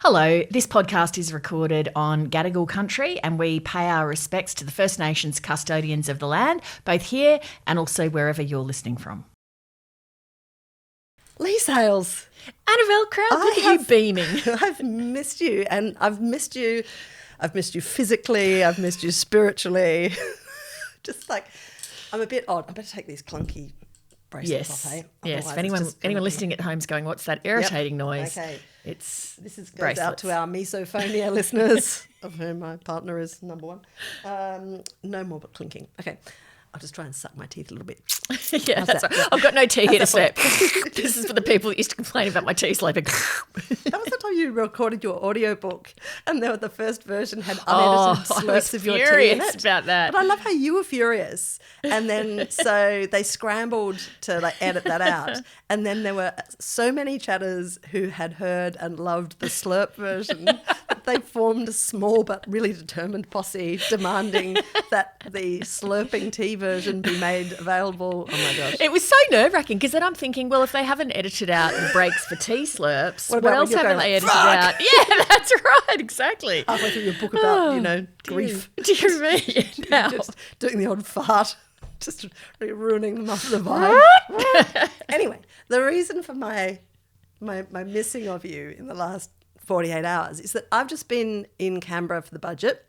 Hello, this podcast is recorded on Gadigal country and we pay our respects to the First Nations custodians of the land, both here and also wherever you're listening from. Lee Sales. Annabelle Crabb, look at you beaming. I've missed you, and I've missed you physically, I've missed you spiritually. Just like, I'm a bit odd. I better take these clunky bracelets off, hey? Yes, if anyone listening at home is going, what's that irritating noise? Okay. This goes bracelets. out to our misophonia listeners, of whom my partner is number one. No more but clinking. Okay. I'll just try and suck my teeth a little bit. Yeah, that's right. Yeah. I've got no tea here to slip. This is for the people that used to complain about my tea slipping. That was the time you recorded your audiobook and the first version had unedited slurps of your tea in it. I was furious about that. But I love how you were furious. And then so they scrambled to edit that out. And then there were so many chatters who had heard and loved the slurp version that they formed a small but really determined posse demanding that the slurping tea version be made available. Oh my gosh. It was so nerve-wracking because then I'm thinking, well, if they haven't edited out the breaks for tea slurps, what else haven't they edited out? Yeah, that's right, exactly. Halfway through your book about, grief. Dear me. Now. Just doing the old fart. Just really ruining the vibe. Anyway, the reason for my missing of you in the last 48 hours is that I've just been in Canberra for the budget.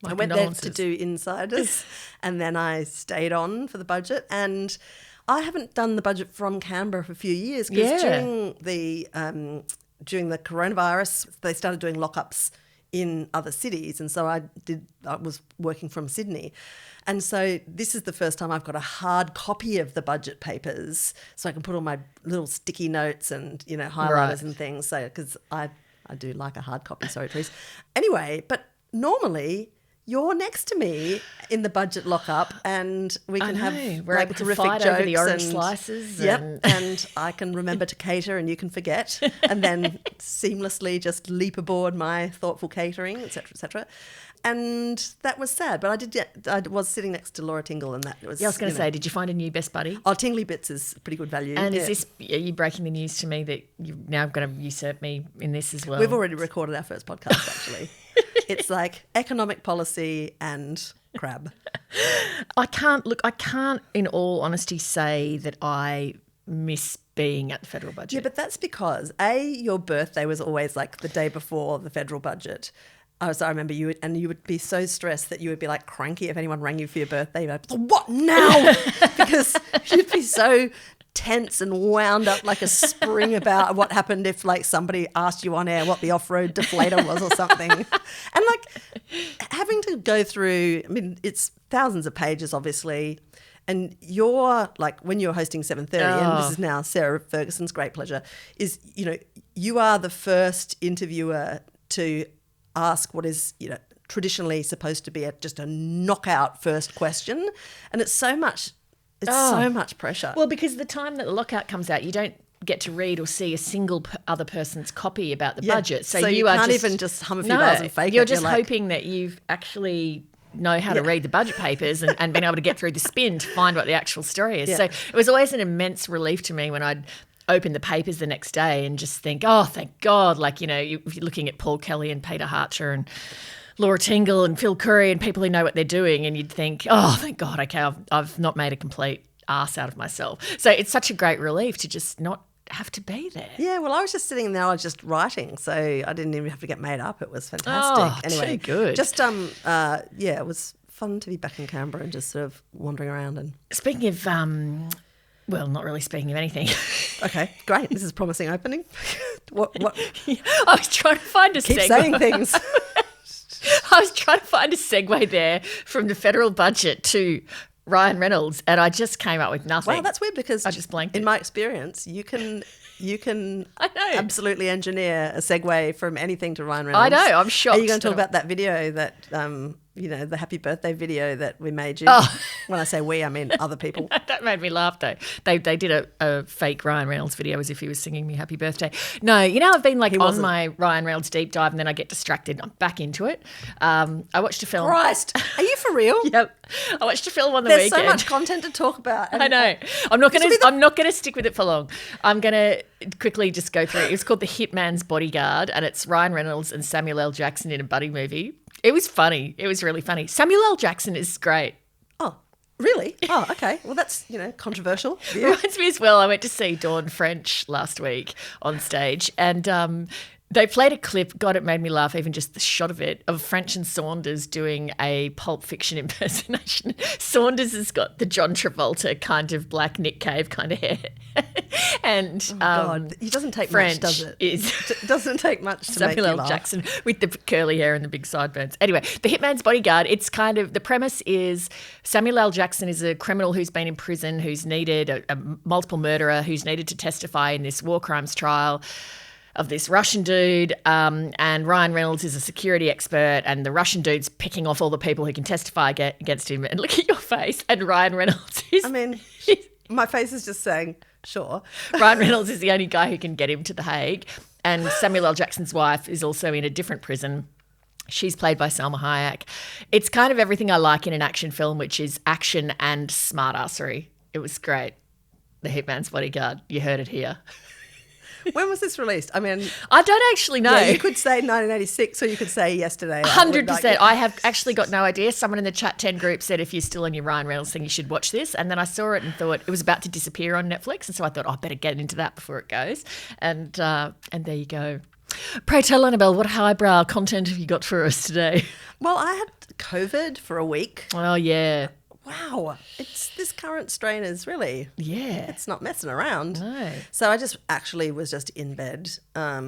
I went there to do Insiders and then I stayed on for the budget, and I haven't done the budget from Canberra for a few years because during the coronavirus they started doing lockups in other cities, and so I was working from Sydney. And so this is the first time I've got a hard copy of the budget papers so I can put all my little sticky notes and, highlighters and things. So, because I do like a hard copy, sorry, Therese. Anyway, but normally you're next to me in the budget lockup and we can have we're able to terrific fight jokes over the orange and, slices. And I can remember to cater and you can forget and then seamlessly just leap aboard my thoughtful catering, etc., etc. And that was sad, but I was sitting next to Laura Tingle, and that was. Yeah, I was going to say, did you find a new best buddy? Oh, Tingly Bits is pretty good value. And are you breaking the news to me that you've now got to usurp me in this as well? We've already recorded our first podcast, actually. It's like economic policy and Crabb. I can't in all honesty say that I miss being at the federal budget. Yeah, but that's because, your birthday was always like the day before the federal budget. I remember you would be so stressed that you would be like cranky if anyone rang you for your birthday. You'd be like, what now? Because you'd be so tense and wound up like a spring about what happened if somebody asked you on air what the off-road deflator was or something. And having to go through, it's thousands of pages obviously. And you're when you're hosting 7:30, and this is now Sarah Ferguson's great pleasure, is, you are the first interviewer to ask what is, traditionally supposed to be just a knockout first question. And it's so much pressure. Well, because the time that the lockout comes out, you don't get to read or see a single other person's copy about the budget. So you can't even just hum a few bars and fake it. You're just hoping that you've actually know how to read the budget papers and been able to get through the spin to find what the actual story is. Yeah. So it was always an immense relief to me when I'd open the papers the next day and just think, oh, thank God, you're looking at Paul Kelly and Peter Harcher and Laura Tingle and Phil Curry and people who know what they're doing, and you'd think, oh, thank God, okay, I've not made a complete arse out of myself. So it's such a great relief to just not have to be there. Yeah, well, I was just sitting there, I was just writing, so I didn't even have to get made up. It was fantastic. Oh, anyway, too good. Just, it was fun to be back in Canberra and just sort of wandering around. And speaking of... well, not really speaking of anything. Okay, great. This is a promising opening. What? I was trying to find a segue. Keep saying things. I was trying to find a segue there from the federal budget to Ryan Reynolds, and I just came up with nothing. Wow, that's weird because I just blanked. In my experience, you can I know. absolutely engineer a segue from anything to Ryan Reynolds. I know. I'm shocked. Are you going to talk about that video that the happy birthday video that we made you. Oh. When I say we, I mean other people. That made me laugh, though. They did a fake Ryan Reynolds video as if he was singing me happy birthday. No, I've been on my Ryan Reynolds deep dive and then I get distracted. I'm back into it. I watched a film. Christ, are you for real? Yep. I watched a film on the There's weekend. so much content to talk about. I know. I'm not gonna stick with it for long. I'm gonna quickly just go through it. It's called The Hitman's Bodyguard, and it's Ryan Reynolds and Samuel L. Jackson in a buddy movie. It was funny. It was really funny. Samuel L. Jackson is great. Oh, really? Oh, okay. Well, that's, controversial. Yeah. Reminds me as well, I went to see Dawn French last week on stage, and they played a clip, God, it made me laugh, even just the shot of it, of French and Saunders doing a Pulp Fiction impersonation. Saunders has got the John Travolta kind of black Nick Cave kind of hair. And God, it doesn't take French much, does it? It doesn't take much to Samuel make you L. laugh. Jackson with the curly hair and the big sideburns. Anyway, The Hitman's Bodyguard, it's kind of, the premise is Samuel L. Jackson is a criminal who's been in prison, who's needed, a multiple murderer who's needed to testify in this war crimes trial of this Russian dude, and Ryan Reynolds is a security expert, and the Russian dude's picking off all the people who can testify against him. And look at your face. And Ryan Reynolds is... I mean, my face is just saying, sure. Ryan Reynolds is the only guy who can get him to The Hague. And Samuel L. Jackson's wife is also in a different prison. She's played by Salma Hayek. It's kind of everything I like in an action film, which is action and smartassery. It was great. The Hitman's Bodyguard. You heard it here. When was this released? I mean, I don't actually know. Yeah, you could say 1986 or you could say yesterday. 100%. I have actually got no idea. Someone in the Chat 10 group said if you're still on your Ryan Reynolds thing, you should watch this. And then I saw it and thought it was about to disappear on Netflix. And so I thought, I better get into that before it goes. And there you go. Pray tell, Annabelle, what highbrow content have you got for us today? Well, I had COVID for a week. Oh, yeah. Wow. This current strain is really, it's not messing around. No. So I just actually was just in bed, a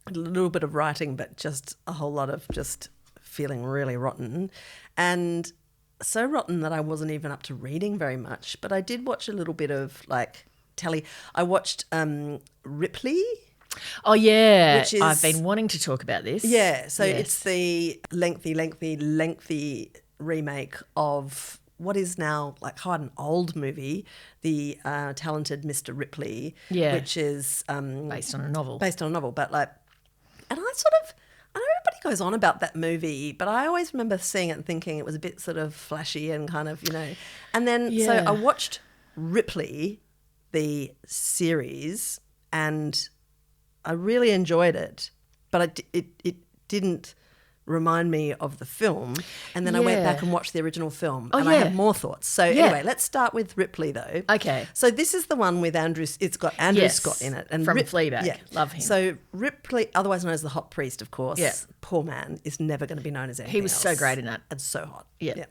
little bit of writing, but just a whole lot of just feeling really rotten. And so rotten that I wasn't even up to reading very much. But I did watch a little bit of telly. I watched Ripley. Oh, yeah. Which is, I've been wanting to talk about this. Yeah. So it's the lengthy remake of what is now quite an old movie, The Talented Mr. Ripley, which is based on a novel. But and I know everybody goes on about that movie, but I always remember seeing it and thinking it was a bit sort of flashy and kind of, And then so I watched Ripley, the series, and I really enjoyed it, but it didn't remind me of the film. And then I went back and watched the original film I had more thoughts. So anyway, let's start with Ripley though. Okay. So this is the one with it's got Andrew Scott in it. And from Fleabag. Yeah. Love him. So Ripley, otherwise known as the hot priest, of course. Yeah. Poor man is never going to be known as anything He was else. so great in that. And so hot. Yeah.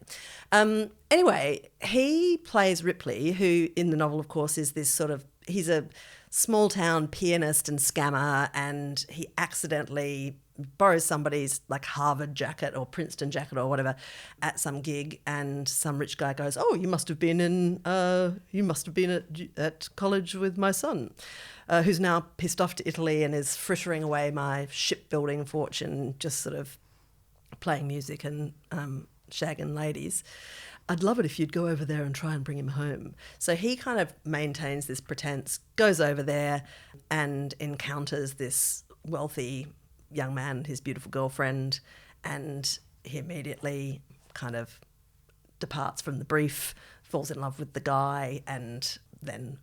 Anyway, he plays Ripley, who in the novel, of course, is this sort of, he's a small town pianist and scammer, and he accidentally borrows somebody's Harvard jacket or Princeton jacket or whatever at some gig, and some rich guy goes, "Oh, you must have been at college with my son, who's now pissed off to Italy and is frittering away my shipbuilding fortune, just sort of playing music and shagging ladies. I'd love it if you'd go over there and try and bring him home." So he kind of maintains this pretense, goes over there and encounters this wealthy young man, his beautiful girlfriend, and he immediately kind of departs from the brief, falls in love with the guy, and then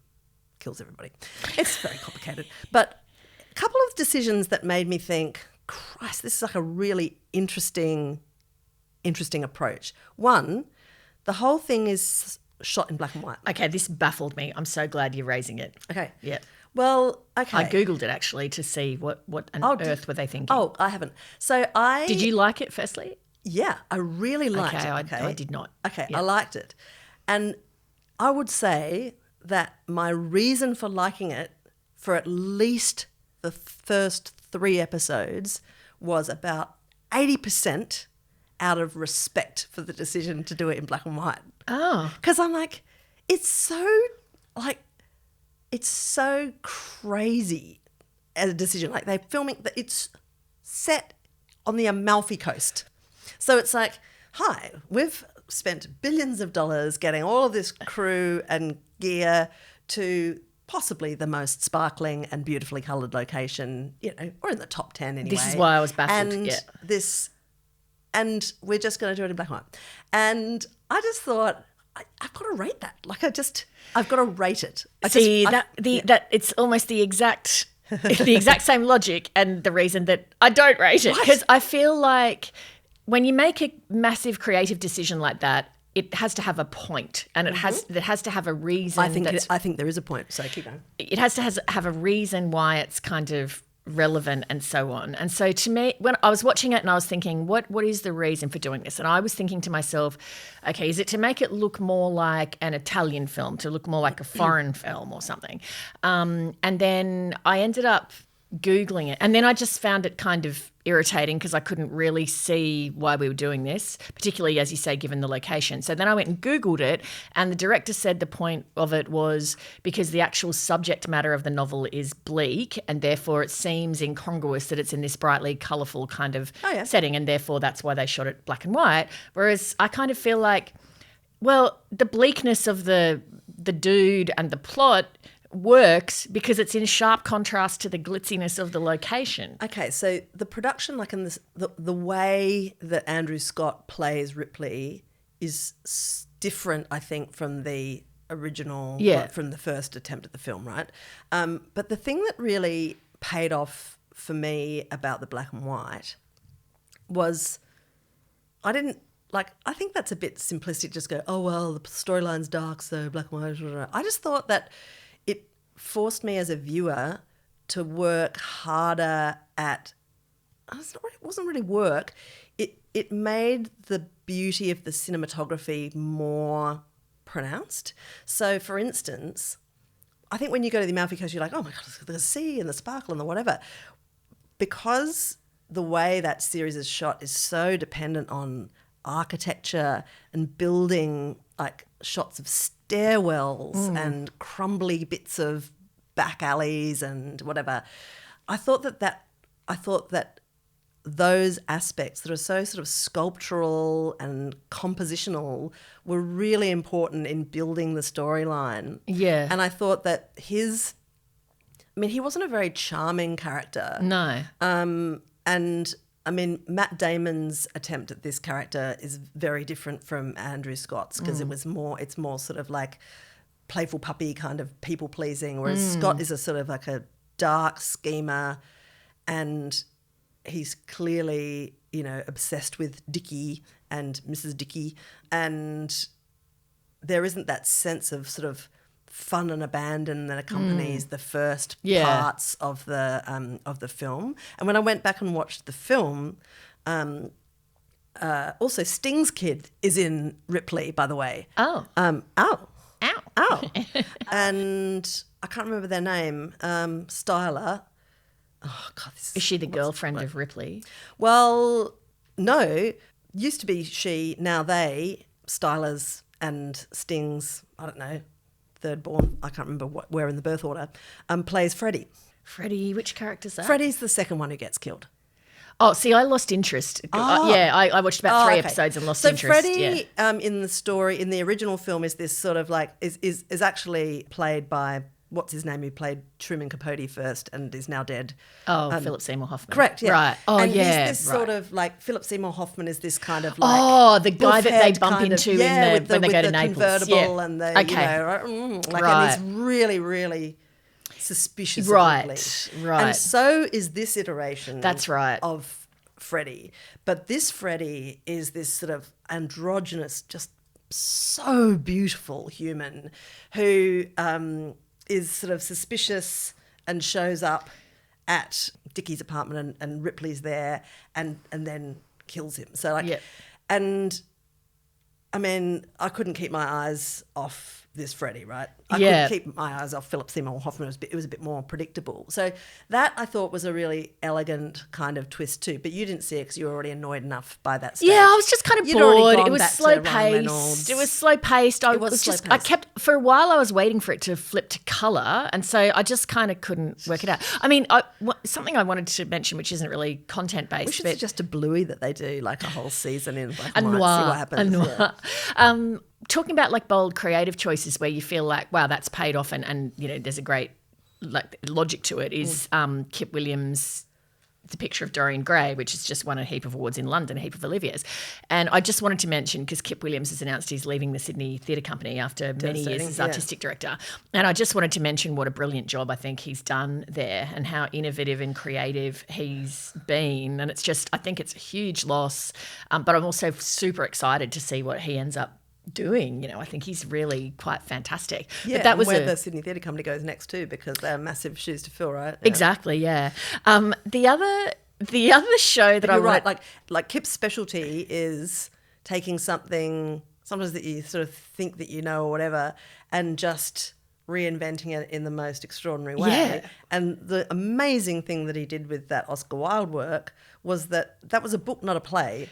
kills everybody. It's very complicated. But a couple of decisions that made me think, Christ, this is a really interesting approach. One, the whole thing is shot in black and white. Okay, this baffled me. I'm so glad you're raising it. Okay. Yeah. Well, okay. I Googled it actually to see what on earth were they thinking. Oh, I haven't. So Did you like it firstly? Yeah, I really liked it. Okay, I did not. Okay, Yeah. I liked it. And I would say that my reason for liking it for at least the first 3 episodes was about 80% out of respect for the decision to do it in black and white. Oh. Because I'm it's so crazy as a decision. They're filming, it's set on the Amalfi Coast. So it's hi, we've spent billions of dollars getting all of this crew and gear to possibly the most sparkling and beautifully coloured location, or in the top 10 anyway. This is why I was baffled. And we're just going to do it in black and white. And I just thought, I've got to rate that. I've got to rate it. It's almost the exact same logic, and the reason that I don't rate it, because I feel like when you make a massive creative decision like that, it has to have a point, and it has to have a reason. I think there is a point, so keep going. It has to have a reason why it's kind of relevant and so on. And so to me, when I was watching it and I was thinking, what is the reason for doing this? And I was thinking to myself, okay, is it to make it look more like an Italian film, to look more like a foreign film or something? And then I ended up Googling it, and then I just found it kind of irritating because I couldn't really see why we were doing this, particularly, as you say, given the location. So then I went and Googled it, and the director said the point of it was because the actual subject matter of the novel is bleak, and therefore it seems incongruous that it's in this brightly colourful kind of setting, and therefore that's why they shot it black and white. Whereas I kind of feel like, well, the bleakness of the dude and the plot works because it's in sharp contrast to the glitziness of the location. Okay, so the production, like in this, the way that Andrew Scott plays Ripley is different, I think, from the original, from the first attempt at the film, right? But the thing that really paid off for me about the black and white was I think that's a bit simplistic, just go, oh, well, the storyline's dark, so black and white. I just thought that it forced me as a viewer to work harder at, it wasn't really work, it made the beauty of the cinematography more pronounced. So, for instance, I think when you go to the Amalfi Coast, you're like, oh my God, the sea and the sparkle and the whatever. Because the way that series is shot is so dependent on architecture and building, like shots of stairwells and crumbly bits of back alleys and whatever. I thought that those aspects that are so sort of sculptural and compositional were really important in building the storyline. Yeah. And I thought that he wasn't a very charming character. No. And I mean, Matt Damon's attempt at this character is very different from Andrew Scott's because it's more sort of like playful puppy kind of people pleasing, whereas Scott is a sort of like a dark schemer, and he's clearly, obsessed with Dickie and Mrs. Dickie, and there isn't that sense of sort of fun and abandon that accompanies the first parts of the film. And when I went back and watched the film, also Sting's kid is in Ripley, by the way. Oh. Ow. And I can't remember their name. Styler. Oh God, is she the girlfriend of Ripley? Well, no. Used to be she, now they. Styler's and Sting's, I don't know, third born, I can't remember where in the birth order, plays Freddie. Freddie, which character's that? Freddie's the second one who gets killed. Oh, see, I lost interest. I watched about 3 episodes and lost interest. So Freddie, in the story, in the original film, is this sort of like, is actually played by, what's his name, who played Truman Capote first and is now dead. Oh, Philip Seymour Hoffman. Correct, yeah. Right. Oh, and yeah. he's this sort of like, Philip Seymour Hoffman is this kind of like... Oh, the guy that they bump into when they go to Naples. Convertible and the, and he's really, really suspicious of Ripley. Right. And so is this iteration That's right. of Freddie. But this Freddie is this sort of androgynous, just so beautiful human who is sort of suspicious and shows up at Dickie's apartment and Ripley's there and then kills him. So and I mean, I couldn't keep my eyes off this Freddie, right? I Yeah. could keep my eyes off Philip Seymour Hoffman. It was a bit more predictable. So that I thought was a really elegant kind of twist too. But you didn't see it because you were already annoyed enough by that stage. Yeah, I was just kind of You'd already bored. gone It was back to slow Ryan Reynolds. paced. It was slow paced. It was slow I paced. kept for a while. I was waiting for it to flip to color, and so I just kind of couldn't work it out. I mean, something I wanted to mention, which isn't really content based, We should but suggest a Bluey that they do like a whole season in black a and white. noir, See what happens. a noir. Yeah. Talking about like bold creative choices where you feel like, wow, that's paid off, and you know, there's a great like logic to it. Is Kip Williams' The Picture of Dorian Gray, which has just won a heap of awards in London, a heap of Oliviers. And I just wanted to mention, because Kip Williams has announced he's leaving the Sydney Theatre Company after many years as artistic director. And I just wanted to mention what a brilliant job I think he's done there and how innovative and creative he's been. And it's just, I think it's a huge loss. But I'm also super excited to see what he ends up doing. You know, I think he's really quite fantastic. Yeah, but that was where the Sydney Theatre Company goes next too, because they're massive shoes to fill, right? Yeah. Exactly, yeah. The other show that You're I right. Like Kip's specialty is taking something sometimes that you sort of think that you know or whatever, and just reinventing it in the most extraordinary way. Yeah. And the amazing thing that he did with that Oscar Wilde work was that was a book, not a play.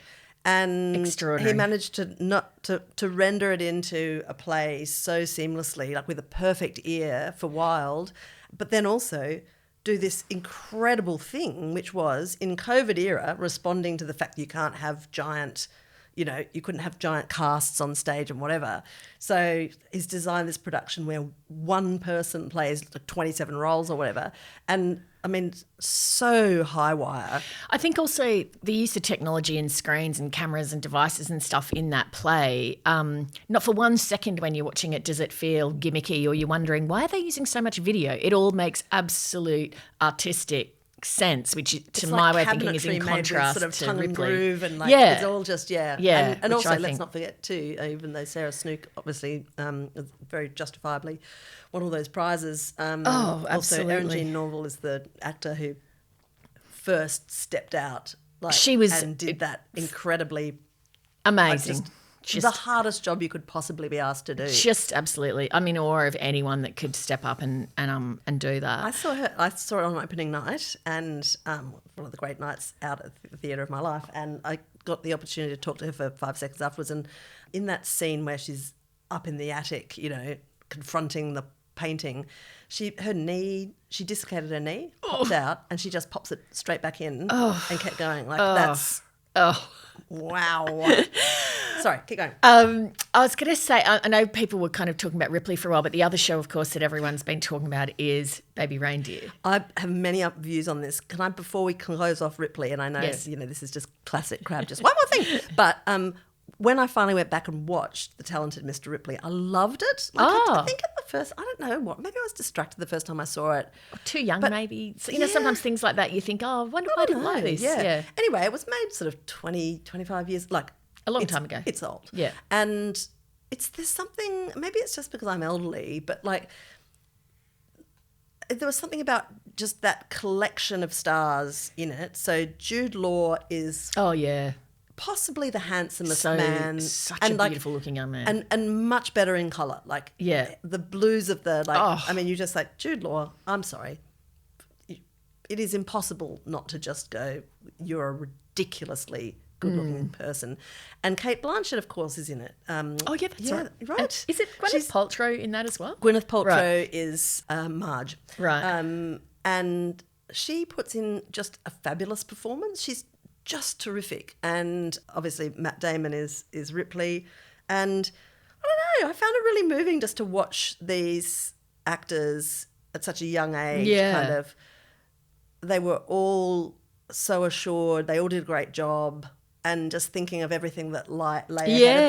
And Extraordinary. he managed to render it into a play so seamlessly, like with a perfect ear for Wilde, but then also do this incredible thing, which was in COVID era, responding to the fact that you can't have giant, you couldn't have giant casts on stage and whatever. So he's designed this production where one person plays 27 roles or whatever. And I mean, so high wire. I think also the use of technology and screens and cameras and devices and stuff in that play, not for 1 second when you're watching it does it feel gimmicky or you're wondering, why are they using so much video? It all makes absolute artistic sense, which to my way of thinking is in contrast sort of to tongue and Ripley. groove and Yeah. it's all just Yeah, and which also I let's think- not forget too, even though Sarah Snook obviously is very justifiably won all those prizes. Also, absolutely. Erin Jean Norval is the actor who first stepped out, She was and did that incredibly Amazing. the hardest job you could possibly be asked to do. Just absolutely. I'm in awe of anyone that could step up and do that. I saw it on opening night, and one of the great nights out at the theatre of my life, and I got the opportunity to talk to her for 5 seconds afterwards. And in that scene where she's up in the attic, confronting the painting, she dislocated her knee, popped out, and she just pops it straight back in and kept going. That's wow. Sorry, keep going. I was going to say, I know people were kind of talking about Ripley for a while, but the other show, of course, that everyone's been talking about is Baby Reindeer. I have many views on this. Can I, before we close off Ripley, and I know Yes. this is just classic Crabb, just one more thing. But when I finally went back and watched The Talented Mr. Ripley, I loved it. I think at the first, I don't know what, maybe I was distracted the first time I saw it. Too young, maybe. So, sometimes things like that you think, oh, I wonder why I didn't like this. Yeah. Anyway, it was made sort of 20, 25 years, A long time ago. It's old. Yeah. And there's something, maybe it's just because I'm elderly, but there was something about just that collection of stars in it. So Jude Law is Oh, yeah. possibly the handsomest man. Such and a beautiful looking young man. And much better in colour. Yeah. The blues of the, Oh. I mean, you just Jude Law, I'm sorry. It is impossible not to just go, you're a ridiculously good-looking person. And Kate Blanchett, of course, is in it. Oh, yeah, that's right. Right. Is it Gwyneth Paltrow in that as well? Gwyneth Paltrow Right. is Marge. Right. And she puts in just a fabulous performance. She's just terrific. And obviously Matt Damon is Ripley. And I don't know, I found it really moving just to watch these actors at such a young age. Yeah. They were all so assured. They all did a great job. And just thinking of everything that lay ahead of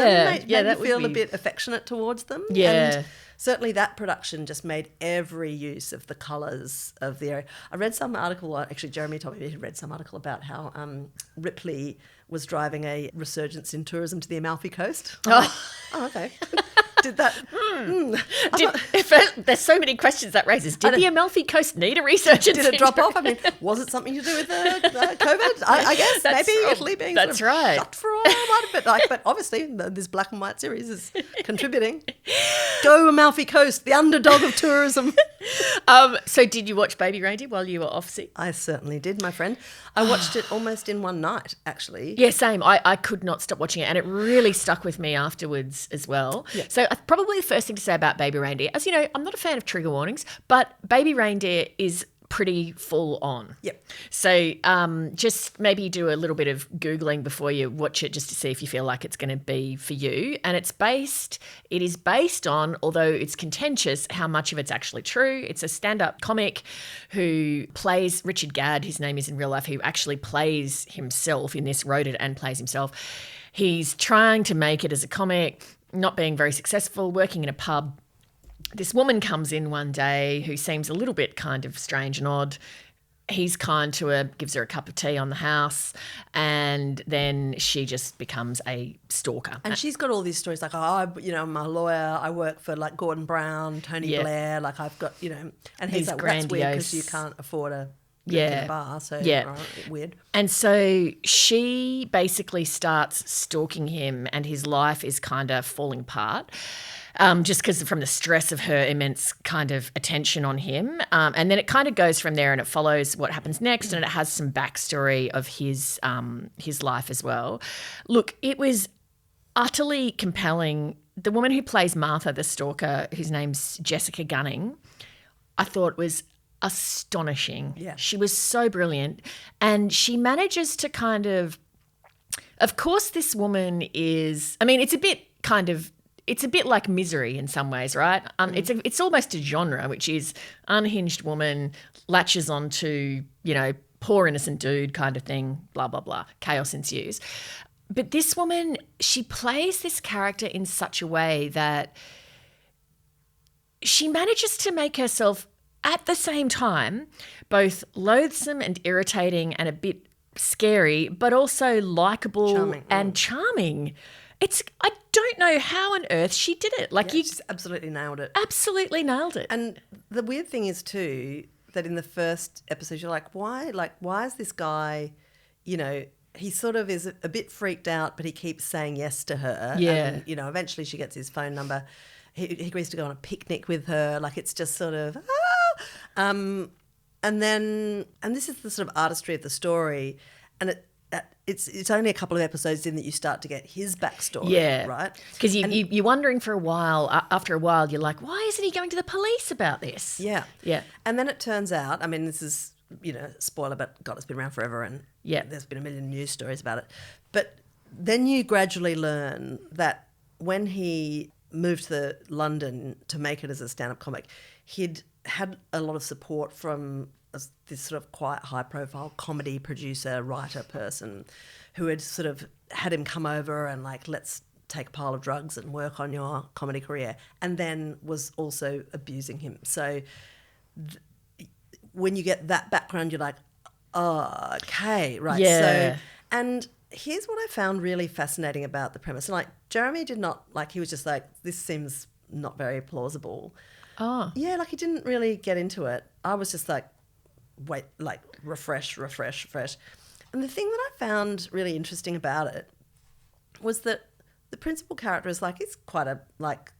them made that me would feel a be- bit affectionate towards them. Yeah. And certainly that production just made every use of the colours of the area. I read some article, actually Jeremy told me he read some article about how Ripley was driving a resurgence in tourism to the Amalfi Coast. Oh, okay. Did that? There's so many questions that raises. Did the Amalfi Coast need a research Did it drop off? I mean, was it something to do with COVID? I guess That's maybe right. Italy being That's sort of right. shut for a while, but obviously this black and white series is contributing. Go Amalfi Coast, the underdog of tourism. So did you watch Baby Reindeer while you were off sick? I certainly did, my friend. I watched it almost in one night, actually. Yeah, same. I could not stop watching it, and it really stuck with me afterwards as well. Yeah. So probably the first thing to say about Baby Reindeer, as you know, I'm not a fan of trigger warnings, but Baby Reindeer is pretty full on. Yep. So just maybe do a little bit of Googling before you watch it just to see if you feel like it's going to be for you. And it is based on, although it's contentious, how much of it's actually true. It's a stand-up comic who plays Richard Gadd, his name is in real life, who actually plays himself in this, wrote it and plays himself. He's trying to make it as a comic, not being very successful, working in a pub. This woman comes in one day who seems a little bit kind of strange and odd. He's kind to her, gives her a cup of tea on the house, and then she just becomes a stalker. And she's got all these stories like, I'm a lawyer, I work for like Gordon Brown, Tony Blair, like I've got, and he's like, that's weird because you can't afford a in a bar, so right, weird. And so she basically starts stalking him, and his life is kind of falling apart. Just because from the stress of her immense kind of attention on him. And then it kind of goes from there and it follows what happens next, and it has some backstory of his life as well. Look, it was utterly compelling. The woman who plays Martha, the stalker, whose name's Jessica Gunning, I thought was astonishing. Yeah. She was so brilliant. And she manages to kind of course, this woman is, I mean, it's a bit like Misery in some ways, right? It's almost a genre, which is unhinged woman latches onto, poor innocent dude kind of thing, blah, blah, blah. Chaos ensues. But this woman, she plays this character in such a way that she manages to make herself at the same time both loathsome and irritating and a bit scary, but also likeable and charming. I don't know how on earth she did it. Like, you just absolutely nailed it. Absolutely nailed it. And the weird thing is too that in the first episode you're like, why is this guy, he sort of is a bit freaked out, but he keeps saying yes to her. Yeah. And, eventually she gets his phone number. He agrees to go on a picnic with her. Like, it's just sort of, and this is the sort of artistry of the story, and it's only a couple of episodes in that you start to get his backstory, right? Because you're wondering for a while, after a while, you're like, why isn't he going to the police about this? Yeah. Yeah. And then it turns out, I mean, this is, spoiler, but God, it's been around forever, and there's been a million news stories about it. But then you gradually learn that when he moved to London to make it as a stand-up comic, he'd had a lot of support from this sort of quite high-profile comedy producer, writer person who had sort of had him come over and like, let's take a pile of drugs and work on your comedy career, and then was also abusing him. So when you get that background, you're like, oh, okay, right. Yeah. So, and here's what I found really fascinating about the premise. Like, Jeremy did not, like, he was just like, this seems not very plausible. Oh. Yeah, like, he didn't really get into it. I was just like, wait, like, refresh. And the thing that I found really interesting about it was that the principal character is like, he's quite a, like,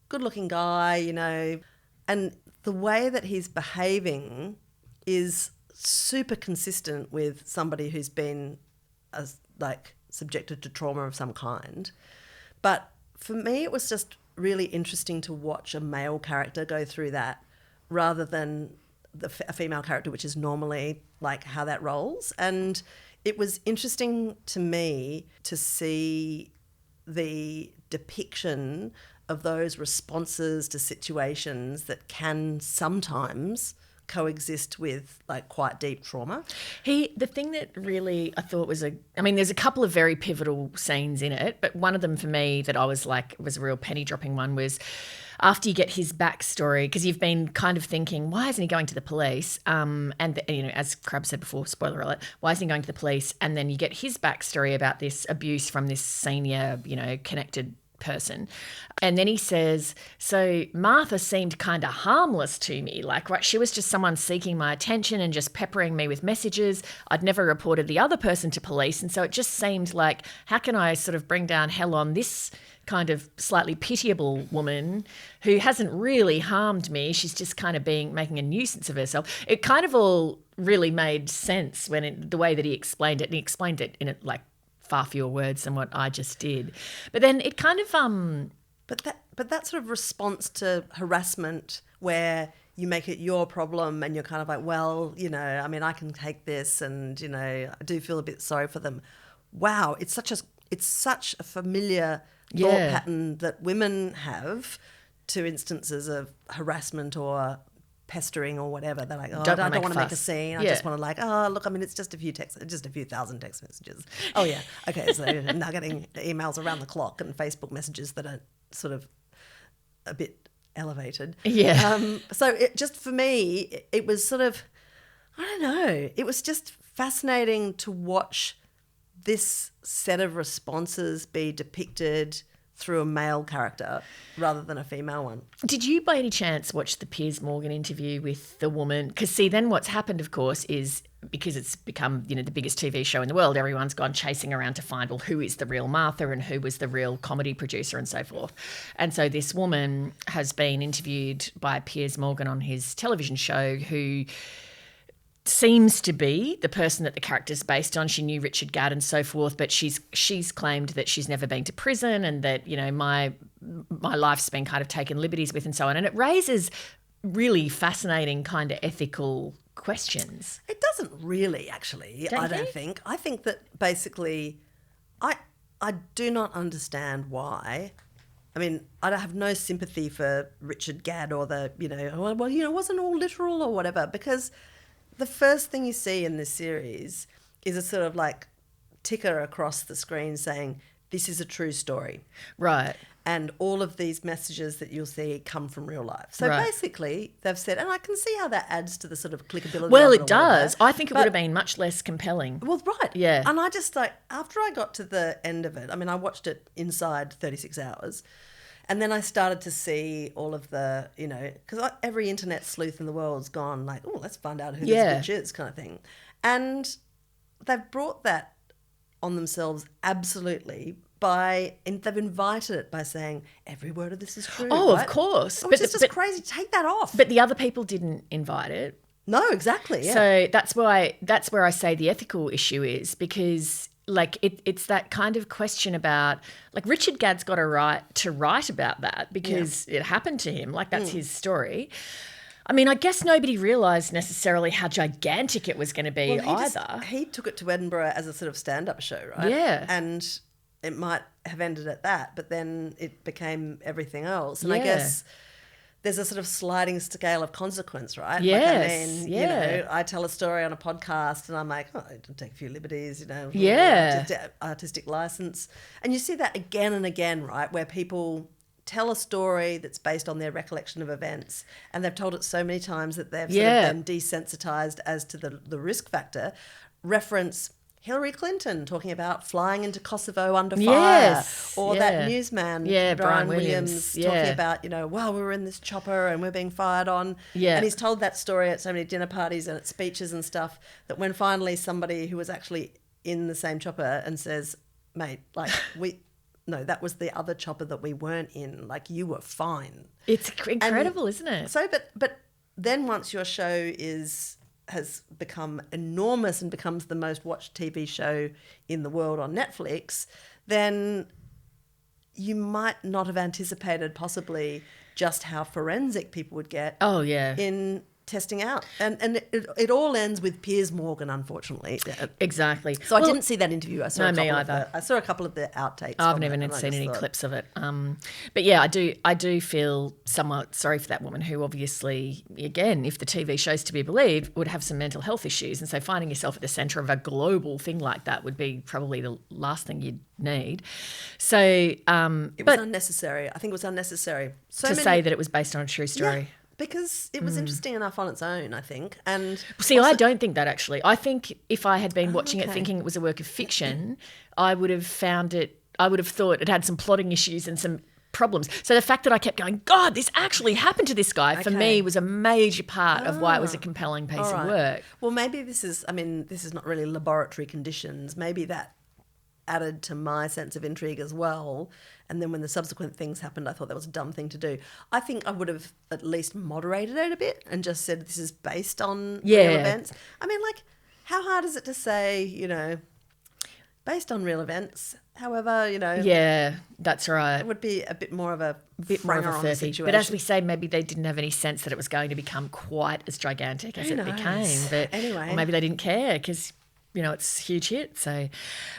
good-looking guy, and the way that he's behaving is super consistent with somebody who's been, subjected to trauma of some kind. But for me, it was just really interesting to watch a male character go through that rather than a female character, which is normally like how that rolls. And it was interesting to me to see the depiction of those responses to situations that can sometimes coexist with like quite deep trauma. The thing that really I thought was there's a couple of very pivotal scenes in it, but one of them for me that I was like, was a real penny dropping one was after you get his backstory, because you've been kind of thinking, why isn't he going to the police? As Crabb said before, spoiler alert, why isn't he going to the police? And then you get his backstory about this abuse from this senior, connected person. And then he says, so Martha seemed kind of harmless to me. Like, right, she was just someone seeking my attention and just peppering me with messages. I'd never reported the other person to police. And so it just seemed like, how can I sort of bring down hell on this kind of slightly pitiable woman who hasn't really harmed me? She's just kind of making a nuisance of herself. It kind of all really made sense the way that he explained it. And he explained it in like far fewer words than what I just did. But then it kind of But that sort of response to harassment where you make it your problem and you're kind of like, well, you know, I mean, I can take this, and, you know, I do feel a bit sorry for them. Wow, it's such a familiar thought pattern that women have to instances of harassment or pestering or whatever. They're like, oh, I don't want to make a scene. I just want to like, oh, look, I mean, it's just a few thousand text messages. Oh, yeah. Okay, so now getting emails around the clock and Facebook messages that are sort of a bit elevated. Yeah. So it just, for me, it was sort of, I don't know, it was just fascinating to watch this set of responses be depicted through a male character rather than a female one. Did you by any chance watch the Piers Morgan interview with the woman? Because see, then what's happened, of course, is because it's become, you know, the biggest TV show in the world, everyone's gone chasing around to find, well, who is the real Martha and who was the real comedy producer and so forth. And so this woman has been interviewed by Piers Morgan on his television show, who seems to be the person that the character's based on. She knew Richard Gadd and so forth, but she's claimed that she's never been to prison and that, you know, my life's been kind of taken liberties with and so on. And it raises really fascinating kind of ethical questions. It doesn't really, actually. I don't think. I think that basically I do not understand why. I mean, I have no sympathy for Richard Gadd or the, you know, well, you know, it wasn't all literal or whatever, because the first thing you see in this series is a sort of like ticker across the screen saying, this is a true story. Right. And all of these messages that you'll see come from real life. So basically they've said, and I can see how that adds to the sort of clickability. Well, it does. I think it would have been much less compelling. Well, right. Yeah. And I just like, after I got to the end of it, I mean, I watched it inside 36 hours. And then I started to see all of the, you know, because every internet sleuth in the world's gone like, oh, let's find out who this bitch is kind of thing. And they've brought that on themselves absolutely they've invited it by saying every word of this is true. Oh, right? Of course. Which is just crazy. Take that off. But the other people didn't invite it. No, exactly. Yeah. So that's where I say the ethical issue is, because like it's that kind of question about, like, Richard Gadd's got a right to write about that because it happened to him. Like, that's his story. I mean, I guess nobody realised necessarily how gigantic it was going to be either. He took it to Edinburgh as a sort of stand-up show, right? Yeah. And it might have ended at that, but then it became everything else. And I guess there's a sort of sliding scale of consequence, right? Yes. Like, I mean, you know, I tell a story on a podcast and I'm like, oh, I take a few liberties, you know. Artistic license. And you see that again and again, right, where people tell a story that's based on their recollection of events, and they've told it so many times that they've sort of been desensitized as to the risk factor. Reference Hillary Clinton talking about flying into Kosovo under fire, or that newsman Brian Williams talking about, you know, well, we were in this chopper and we're being fired on, and he's told that story at so many dinner parties and at speeches and stuff, that when finally somebody who was actually in the same chopper and says, mate, like, no, that was the other chopper that we weren't in. Like, you were fine. It's incredible, isn't it? So, but then once your show has become enormous and becomes the most watched TV show in the world on Netflix, then you might not have anticipated possibly just how forensic people would get. Oh, yeah. In testing out. And it all ends with Piers Morgan, unfortunately. Exactly. So I didn't see that interview. I saw I saw a couple of the outtakes. I've never seen any clips of it. But yeah, I do feel somewhat sorry for that woman who obviously, again, if the TV show's to be believed, would have some mental health issues. And so finding yourself at the centre of a global thing like that would be probably the last thing you'd need. So it was unnecessary. I think it was unnecessary. Say that it was based on a true story. Yeah. Because it was interesting enough on its own, I think. And see, I don't think that actually. I think if I had been watching it thinking it was a work of fiction, I would have found it I would have thought it had some plotting issues and some problems. So the fact that I kept going, God, this actually happened to this guy, for me was a major part of why it was a compelling piece of work. Well, maybe this is not really laboratory conditions. Maybe that added to my sense of intrigue as well. And then when the subsequent things happened, I thought that was a dumb thing to do. I think I would have at least moderated it a bit and just said this is based on real events. I mean, like, how hard is it to say, you know, based on real events? However, you know. Yeah, that's right. It would be a bit more of a situation. But as we say, maybe they didn't have any sense that it was going to become quite as gigantic as it became. But anyway, or maybe they didn't care because, you know, it's a huge hit. So,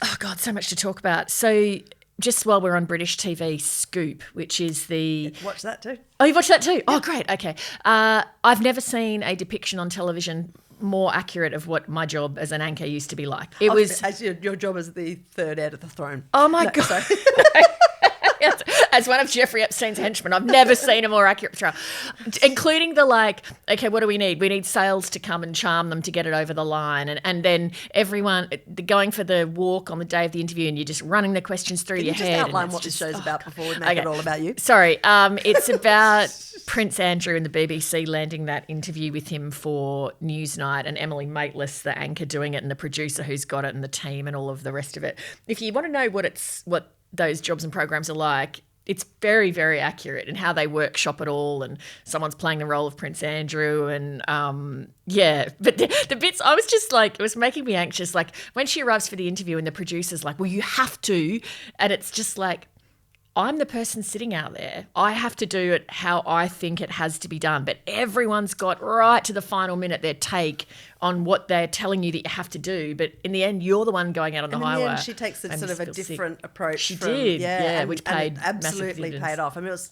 oh God, so much to talk about. So just while we're on British TV, Scoop, which is the... Watch that too. Oh, you watched that too? Oh, great. Okay. I've never seen a depiction on television more accurate of what my job as an anchor used to be like. It was... As your job as the third heir to the throne. Oh, my God. As one of Jeffrey Epstein's henchmen, I've never seen a more accurate portrayal, including the like, okay, what do we need? We need sales to come and charm them to get it over the line. And then everyone going for the walk on the day of the interview and you're just running the questions through your head. Can you just outline what the show's about before we make it all about you? Sorry. It's about Prince Andrew and the BBC landing that interview with him for Newsnight and Emily Maitlis, the anchor, doing it and the producer who's got it and the team and all of the rest of it. If you want to know what those jobs and programs are like, it's very, very accurate in how they workshop it all, and someone's playing the role of Prince Andrew and, but the bits, I was just like, it was making me anxious. Like when she arrives for the interview and the producer's like, well, you have to, and it's just like, I'm the person sitting out there. I have to do it how I think it has to be done. But everyone's got right to the final minute their take on what they're telling you that you have to do. But in the end, you're the one going out on the highway. And she takes a sort of a different approach. She did, which paid and absolutely paid off. I mean, it was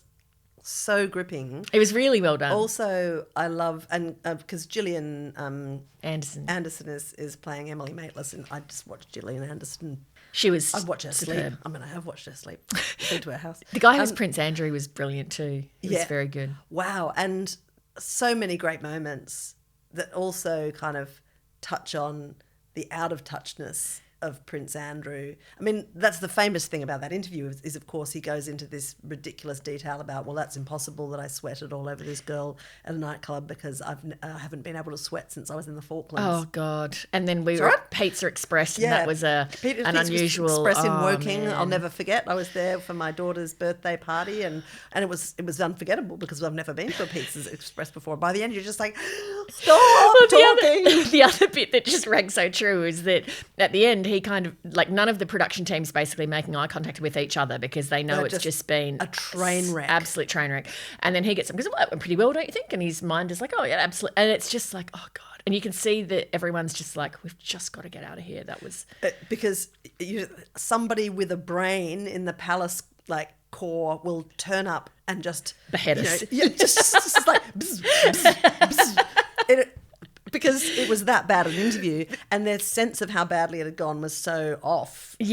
so gripping. It was really well done. Also, I love, and because Gillian Anderson is playing Emily Maitlis, and I just watched Gillian Anderson. I'd watch her superb. sleep. I mean, I have watched her sleep. Been to her house. The guy who was Prince Andrew was brilliant too. He was very good. Wow. And so many great moments that also kind of touch on the out of touchness of Prince Andrew. I mean, that's the famous thing about that interview is of course he goes into this ridiculous detail about, well, that's impossible that I sweated all over this girl at a nightclub because I haven't been able to sweat since I was in the Falklands. Oh God. And then we were at Pizza Express and that was an unusual... Express in Woking, man. I'll never forget. I was there for my daughter's birthday party and it was unforgettable because I've never been to a Pizza Express before. By the end you're just like, stop talking. The other bit that just rang so true is that at the end he kind of, like, none of the production team's basically making eye contact with each other because they know it's just been a train wreck. Absolute train wreck. And then he gets them, because well, that went pretty well, don't you think? And his mind is like, oh yeah, absolutely. And it's just like, oh God. And you can see that everyone's just like, we've just got to get out of here. That was... Because somebody with a brain in the palace, like, core will turn up and just... behead us. Just like... bzz, bzz, bzz. Because it was that bad an interview and their sense of how badly it had gone was so off in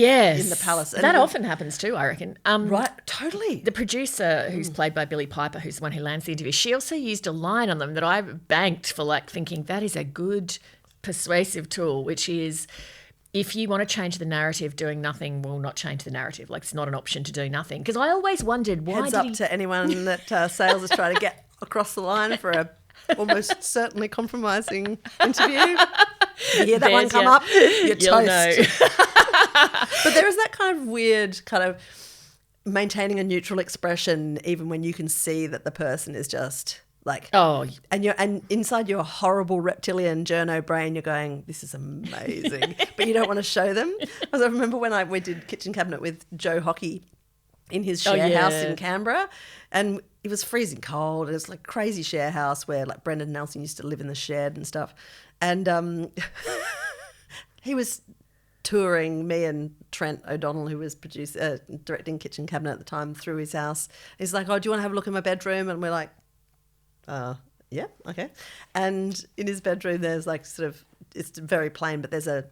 the palace. And that often happens too, I reckon. Right, totally. The producer, who's played by Billie Piper, who's the one who lands the interview, she also used a line on them that I banked for, like, thinking that is a good persuasive tool, which is... if you want to change the narrative, doing nothing will not change the narrative. Like, it's not an option to do nothing. Because I always wondered why... Heads up to anyone that sales is trying to get across the line for a almost certainly compromising interview. You hear that one come up, you're toast. Know. But there is that kind of weird kind of maintaining a neutral expression even when you can see that the person is just... like, and inside your horrible reptilian journo brain, you're going, this is amazing, but you don't want to show them. Because I remember when we did Kitchen Cabinet with Joe Hockey in his share house in Canberra, and it was freezing cold. It was like crazy share house where like Brendan Nelson used to live in the shed and stuff, and he was touring me and Trent O'Donnell, who was directing Kitchen Cabinet at the time, through his house. He's like, oh, do you want to have a look in my bedroom? And we're like, yeah, okay. And in his bedroom, there's like sort of, it's very plain, but there's a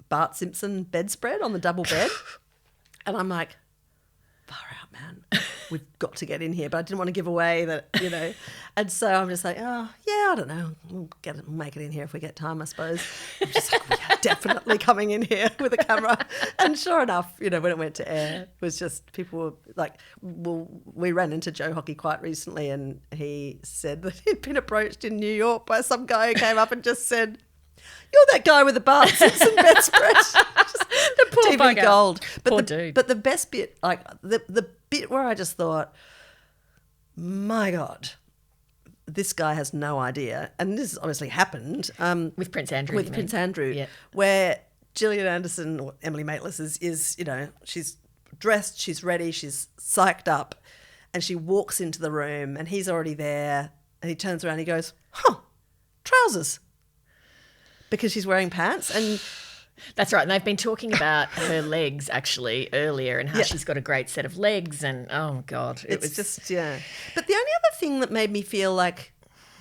Bart Simpson bedspread on the double bed. And I'm like, far out, man. We've got to get in here. But I didn't want to give away that, you know. And so I'm just like, oh, yeah, I don't know. We'll make it in here if we get time, I suppose. I'm just like, we are definitely coming in here with a camera. And sure enough, you know, when it went to air, it was just people were like, well, we ran into Joe Hockey quite recently and he said that he'd been approached in New York by some guy who came up and just said, you're that guy with the Bart Simpson bedspread. The poor TV bugger. gold. But Poor dude. But the best bit, like the bit where I just thought, my God, this guy has no idea. And this has obviously happened. With Prince Andrew. With Prince Andrew. Yeah. Where Gillian Anderson, or Emily Maitlis, is, you know, she's dressed, she's ready, she's psyched up. And she walks into the room and he's already there. And he turns around and he goes, trousers. Because she's wearing pants. And that's right. And they've been talking about her legs actually earlier and how Yeah. she's got a great set of legs. And oh God, it was just, yeah. But the only other thing that made me feel like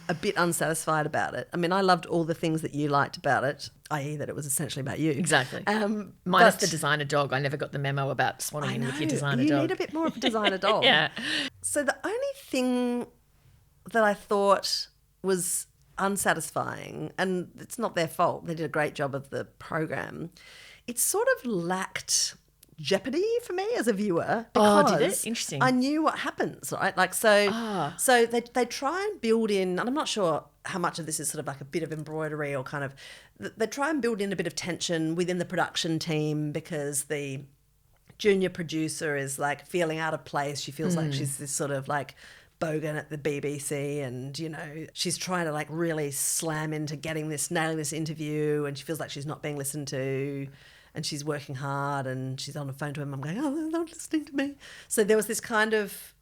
a bit unsatisfied about it, I mean, I loved all the things that you liked about it, i.e. that it was essentially about you. exactly. Minus but the designer dog. I never got the memo about swanning I in know, with your designer you dog. need a bit more of a designer dog. Yeah. So the only thing that I thought was unsatisfying, and it's not their fault, they did a great job of the program, it sort of lacked jeopardy for me as a viewer. Oh, did because it? Interesting. I knew what happens, right? Like, so they try and build in, and I'm not sure how much of this is sort of like a bit of embroidery or kind of, they try and build in a bit of tension within the production team because the junior producer is like feeling out of place. She feels like she's this sort of like bogan at the BBC, and you know she's trying to like really slam into nailing this interview, and she feels like she's not being listened to, and she's working hard, and she's on the phone to him. I'm going, oh, they're not listening to me. So there was this kind of,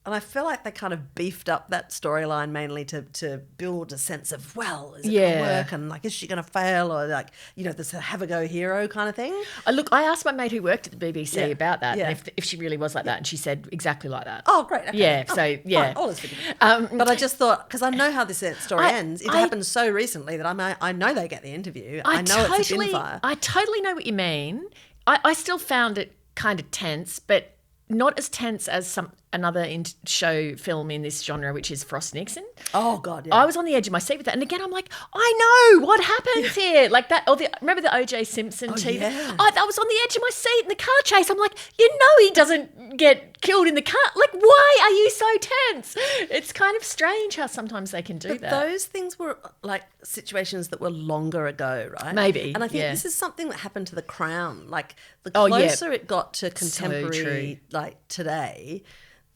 and I feel like they kind of beefed up that storyline mainly to build a sense of, well, is it going to work? And like, is she going to fail? Or like, you know, this have a go hero kind of thing. I asked my mate who worked at the BBC about that, Yeah. and if she really was like that, and she said exactly like that. Oh, great. Okay. Yeah, Oh, so, yeah. fine, all is forgiven. But I just thought, because I know how this story ends, it happened so recently that I know they get the interview. I know it's a bin fire. I totally know what you mean. I still found it kind of tense, but not as tense as another show film in this genre, which is Frost Nixon. Oh, God, yeah. I was on the edge of my seat with that. And again, I'm like, I know what happens here. Like that, or remember the O.J. Simpson TV? yeah. I was on the edge of my seat in the car chase. I'm like, you know he doesn't get killed in the car. Like, why are you so tense? It's kind of strange how sometimes they can do But that. those things were like situations that were longer ago, right? Maybe, And I think yeah. this is something that happened to The Crown. Like the Oh, yeah. closer it got to contemporary, like today,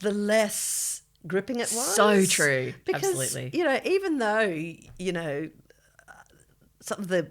the less gripping it was. So true. Because, Absolutely. you know, even though, you know, some of the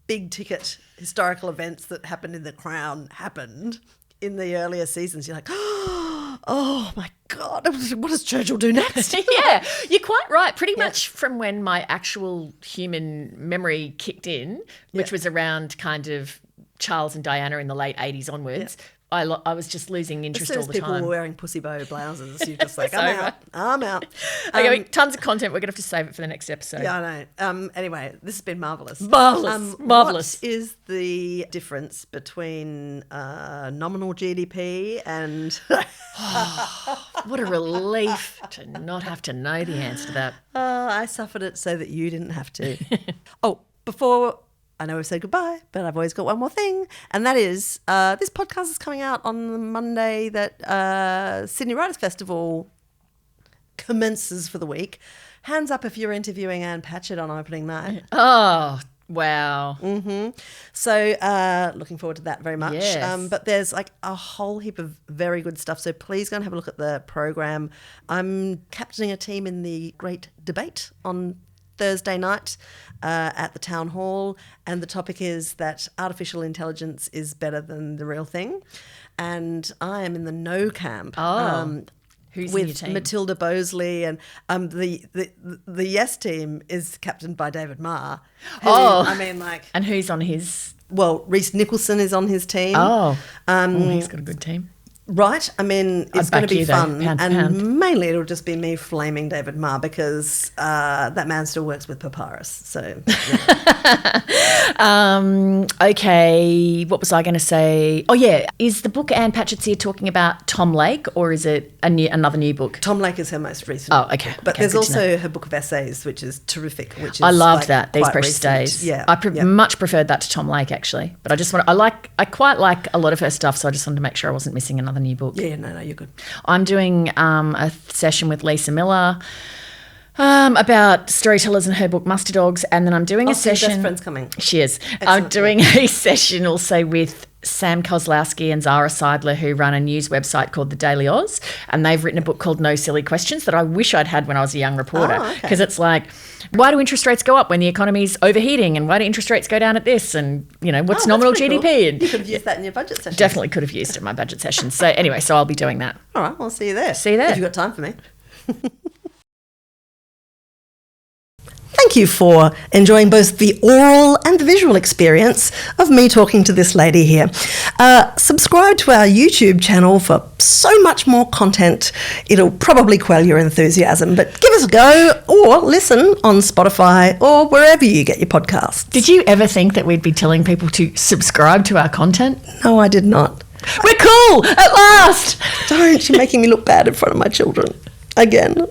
big ticket historical events that happened in The Crown happened in the earlier seasons, you're like, oh my God, what does Churchill do next? Yeah, you're quite right. Pretty much from when my actual human memory kicked in, which was around kind of Charles and Diana in the late 80s onwards, I was just losing interest all As the people time. were wearing pussy bow blouses, you're just like, It's I'm over. out. I'm out. Okay, tons of content. We're going to have to save it for the next episode. Yeah, I know. Anyway, this has been marvellous. Marvellous. Marvellous. What is the difference between nominal GDP and... What a relief to not have to know the answer to that. I suffered it so that you didn't have to. Oh, before... I know we've said goodbye, but I've always got one more thing, and that is this podcast is coming out on the Monday that Sydney Writers Festival commences for the week. Hands up if you're interviewing Anne Patchett on opening night. Oh, wow. So looking forward to that very much. Yes. But there's like a whole heap of very good stuff. So please go and have a look at the program. I'm captaining a team in the Great Debate on Thursday night at the Town Hall, and the topic is that artificial intelligence is better than the real thing. And I am in the no camp. Who's in your With team? Matilda Bosley, and the Yes team is captained by David Marr. Who, I mean, like, And who's on his... well, Reece Nicholson is on his team. he's got a good team. Right. I mean, it's I'd going back to be you, though, fun. pound for And pound. mainly it'll just be me flaming David Marr because that man still works with Papyrus. So, Okay, what was I going to say? Oh, yeah. Is the book Anne Patchett's here talking about Tom Lake, or is it another new book? Tom Lake is her most recent. Oh, okay. But Okay, there's good to know. also her book of essays, which is terrific. Which is I loved like that, These quite Precious recent. Days. Yeah. I much preferred that to Tom Lake, actually. But I quite like a lot of her stuff, so I just wanted to make sure I wasn't missing another new book. Yeah, no, you're good. I'm doing a session with Lisa Miller about storytellers and her book Muster Dogs, and then I'm doing a So your session. best friend's coming. She is. I'm Excellent. doing a session also with Sam Kozlowski and Zara Seidler, who run a news website called The Daily Oz, and they've written a book called No Silly Questions that I wish I'd had when I was a young reporter, because it's like, why do interest rates go up when the economy's overheating, and why do interest rates go down at this, and what's nominal That's pretty GDP? cool. And You could have used that in your budget session. definitely could have used it in my budget session. So anyway, so I'll be doing that. All right, I'll see you there. See you there. If you've got time for me. Thank you for enjoying both the oral and the visual experience of me talking to this lady here. Subscribe to our YouTube channel for so much more content. It'll probably quell your enthusiasm, but give us a go or listen on Spotify or wherever you get your podcasts. Did you ever think that we'd be telling people to subscribe to our content? No, I did not. We're cool at last. Don't. You're making me look bad in front of my children. Again.